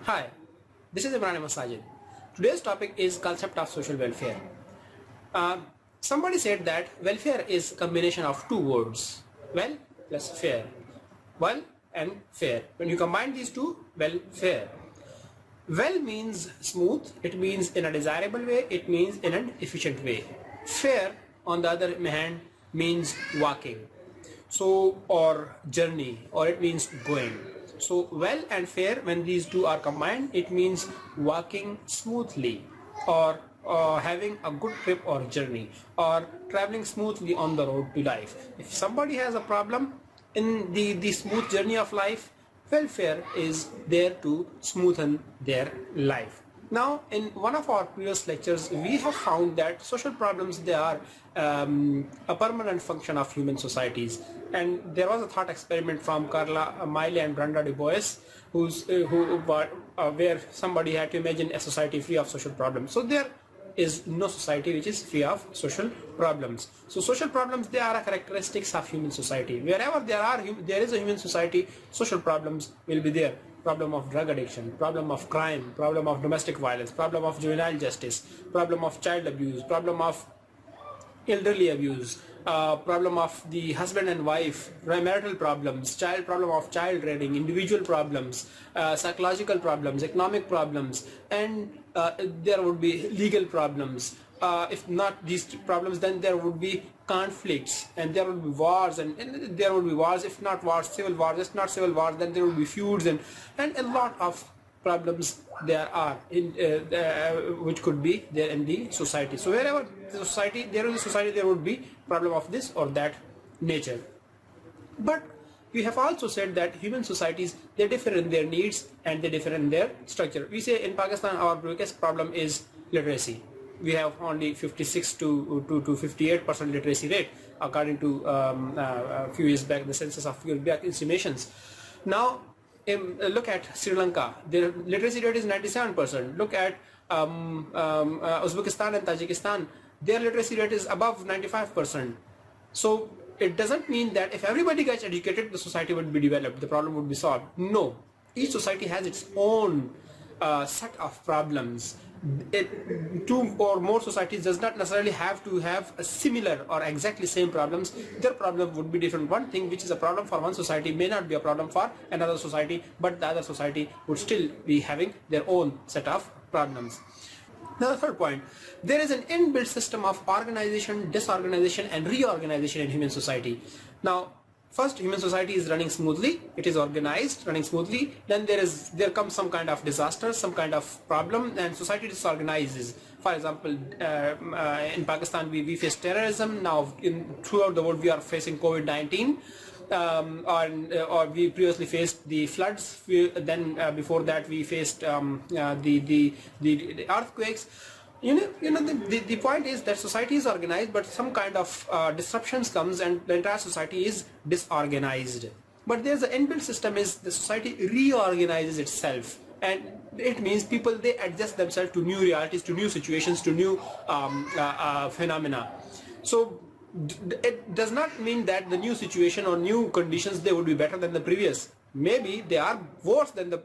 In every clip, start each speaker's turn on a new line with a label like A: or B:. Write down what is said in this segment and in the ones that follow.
A: Hi, this is Imran and Sajid. Today's topic is concept of social welfare. Somebody said that welfare is a combination of two words, well plus fair. Well and fair. When you combine these two, welfare. Well means smooth, it means in a desirable way, it means in an efficient way. Fair, on the other hand, means walking. So, or journey, or it means going. So well and fair, when these two are combined, it means walking smoothly, or having a good trip or journey, or traveling smoothly on the road to life. If somebody has a problem in the smooth journey of life, welfare is there to smoothen their life. Now, in one of our previous lectures, we have found that social problems, they are a permanent function of human societies. And there was a thought experiment from Carla Miley and Brenda Du Bois, where somebody had to imagine a society free of social problems. So there is no society which is free of social problems. So social problems, they are characteristics of human society. Wherever there is a human society, social problems will be there. Problem of drug addiction, problem of crime, problem of domestic violence, problem of juvenile justice, problem of child abuse, problem of elderly abuse, problem of the husband and wife, marital problems, problem of child rearing, individual problems, psychological problems, economic problems, and there would be legal problems. If not these problems, then there would be conflicts, and there would be wars, and there would be wars. If not wars, civil wars. If not civil wars, then there would be feuds, and a lot of problems there are in which could be there in the society. So wherever the society, there is a society, there would be problem of this or that nature. But we have also said that human societies, they differ in their needs and they differ in their structure. We say in Pakistan our biggest problem is literacy. We have only 56 to 58% literacy rate according to a few years back, the census of few years back estimations. Now look at Sri Lanka, their literacy rate is 97%. Look at Uzbekistan and Tajikistan, their literacy rate is above 95%. So it doesn't mean that if everybody gets educated, the society would be developed, the problem would be solved. No, each society has its own set of problems. Two or more societies does not necessarily have to have a similar or exactly same problems. Their problem would be different. One thing which is a problem for one society may not be a problem for another society, but the other society would still be having their own set of problems. Now the third point, there is an inbuilt system of organization, disorganization and reorganization in human society. Now first, human society is running smoothly, it is organized, running smoothly, then there comes some kind of disaster, some kind of problem, and society disorganizes. For example, in Pakistan we face terrorism. Now throughout the world we are facing COVID-19, or we previously faced the floods, then before that we faced the earthquakes. The point is that society is organized, but some kind of disruptions comes and the entire society is disorganized. But there's an inbuilt system, is the society reorganizes itself, and it means people, they adjust themselves to new realities, to new situations, to new phenomena. So it does not mean that the new situation or new conditions, they would be better than the previous. Maybe they are worse than the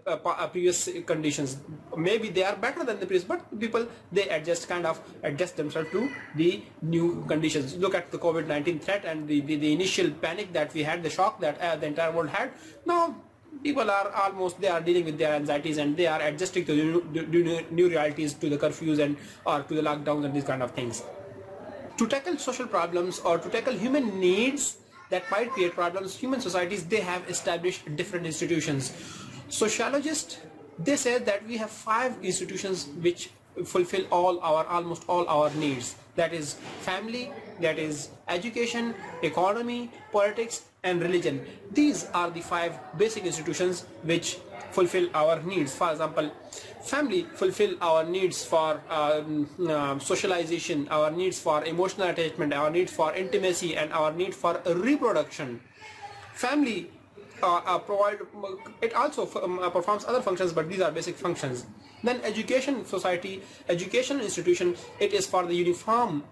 A: previous conditions. Maybe they are better than the previous, but people, they adjust themselves to the new conditions. Look at the COVID-19 threat and the initial panic that we had, the shock that the entire world had. Now people are they are dealing with their anxieties, and they are adjusting to the new realities, to the curfews and or to the lockdowns and these kind of things. To tackle social problems or to tackle human needs that might create problems, human societies, they have established different institutions. Sociologists, they say that we have 5 institutions which fulfill almost all our needs. That is family, that is education, economy, politics and religion. These are the 5 basic institutions which fulfill our needs. For example, family fulfill our needs for socialization, our needs for emotional attachment, our need for intimacy and our need for reproduction. Family it also performs other functions, but these are basic functions. Then education society, education institution, it is for the uniform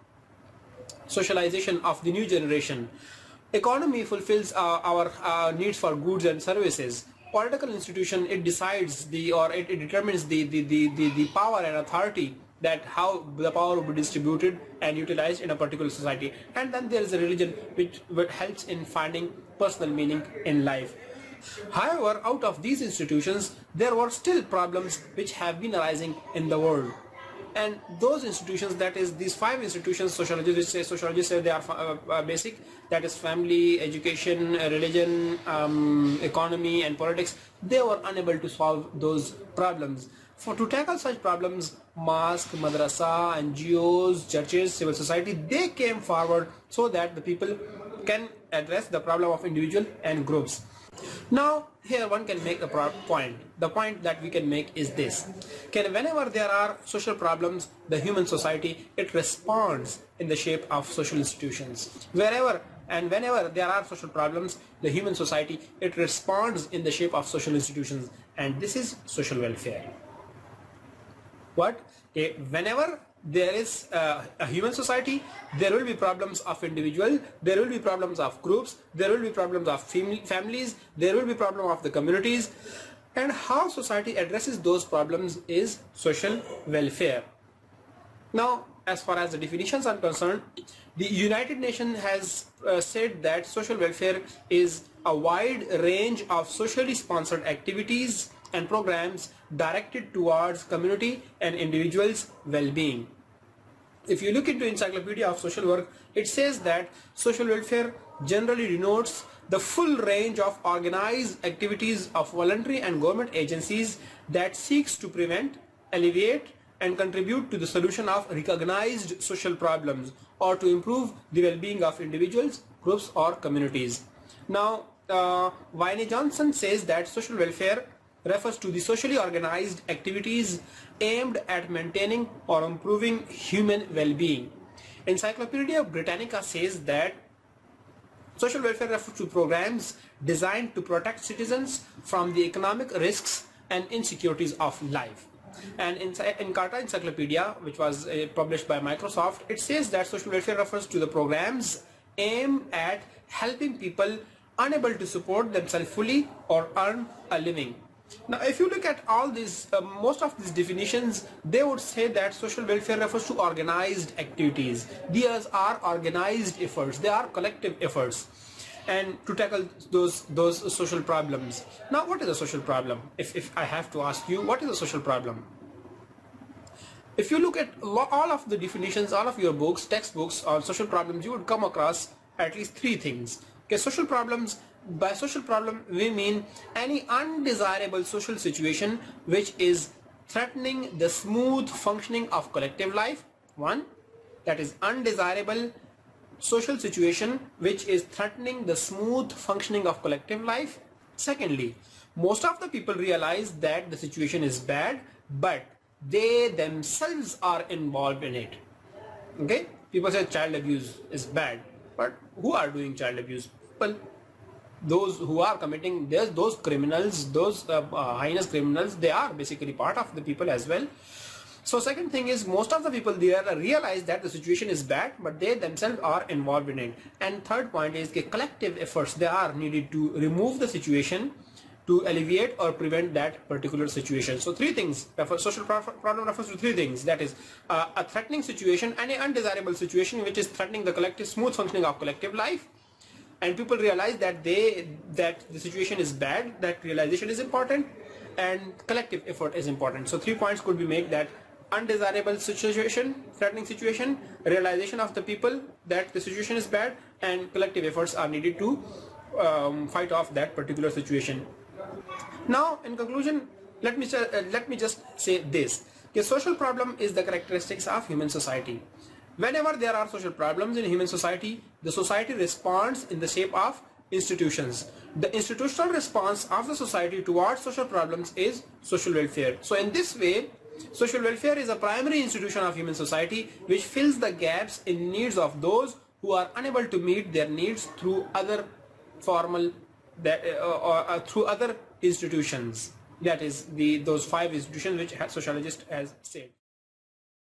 A: socialization of the new generation. Economy fulfills our needs for goods and services. political institution, it decides it determines the power and authority, that how the power will be distributed and utilized in a particular society. And then there is a religion which helps in finding personal meaning in life. However, out of these institutions, there were still problems which have been arising in the world. And those institutions, that is these 5 institutions, sociologists say they are basic, that is family, education, religion, economy and politics. They were unable to solve those problems. To tackle such problems, mosque, madrasa, NGOs, churches, civil society, they came forward so that the people can address the problem of individual and groups. Now here one can make a point. The point that we can make is this: whenever there are social problems, the human society, it responds in the shape of social institutions. Whenever there are social problems, the human society, it responds in the shape of social institutions, and this is social welfare. Whenever there is a human society, there will be problems of individual, there will be problems of groups, there will be problems of families, there will be problem of the communities, and how society addresses those problems is social welfare. Now, as far as the definitions are concerned, the United Nations has said that social welfare is a wide range of socially sponsored activities and programs directed towards community and individuals' well-being. If you look into Encyclopedia of Social Work, it says that social welfare generally denotes the full range of organized activities of voluntary and government agencies that seeks to prevent, alleviate and contribute to the solution of recognized social problems or to improve the well-being of individuals, groups or communities. Now, Wynne Johnson says that social welfare refers to the socially organized activities aimed at maintaining or improving human well-being. Encyclopedia Britannica says that social welfare refers to programs designed to protect citizens from the economic risks and insecurities of life. And in Carta Encyclopedia, which was published by Microsoft, it says that social welfare refers to the programs aimed at helping people unable to support themselves fully or earn a living. Now, if you look at all these, most of these definitions, they would say that social welfare refers to organized activities. These are organized efforts, they are collective efforts, and to tackle those social problems. Now, what is a social problem? If I have to ask you, what is a social problem? If you look at all of the definitions, all of your books, textbooks on social problems, you would come across at least 3 things. Okay, social problems. By social problem, we mean any undesirable social situation which is threatening the smooth functioning of collective life. One, that is undesirable social situation which is threatening the smooth functioning of collective life. Secondly, most of the people realize that the situation is bad, but they themselves are involved in it. Okay, people say child abuse is bad, but who are doing child abuse? Well, those who are committing, there's those criminals, those heinous criminals, they are basically part of the people as well. So second thing is, most of the people there realize that the situation is bad, but they themselves are involved in it. And third point is collective efforts, they are needed to remove the situation, to alleviate or prevent that particular situation. So 3 things. Social problem refers to 3 things, that is a threatening situation and an undesirable situation which is threatening the collective smooth functioning of collective life. And people realize that the situation is bad, that realization is important, and collective effort is important. So 3 points could be made: that undesirable situation, threatening situation, realization of the people that the situation is bad, and collective efforts are needed to fight off that particular situation. Now, in conclusion, let me just say this: the social problem is the characteristics of human society. Whenever there are social problems in human society, the society responds in the shape of institutions. The institutional response of the society towards social problems is social welfare. So in this way, social welfare is a primary institution of human society which fills the gaps in needs of those who are unable to meet their needs through other formal through other institutions. That is those 5 institutions which sociologist has said.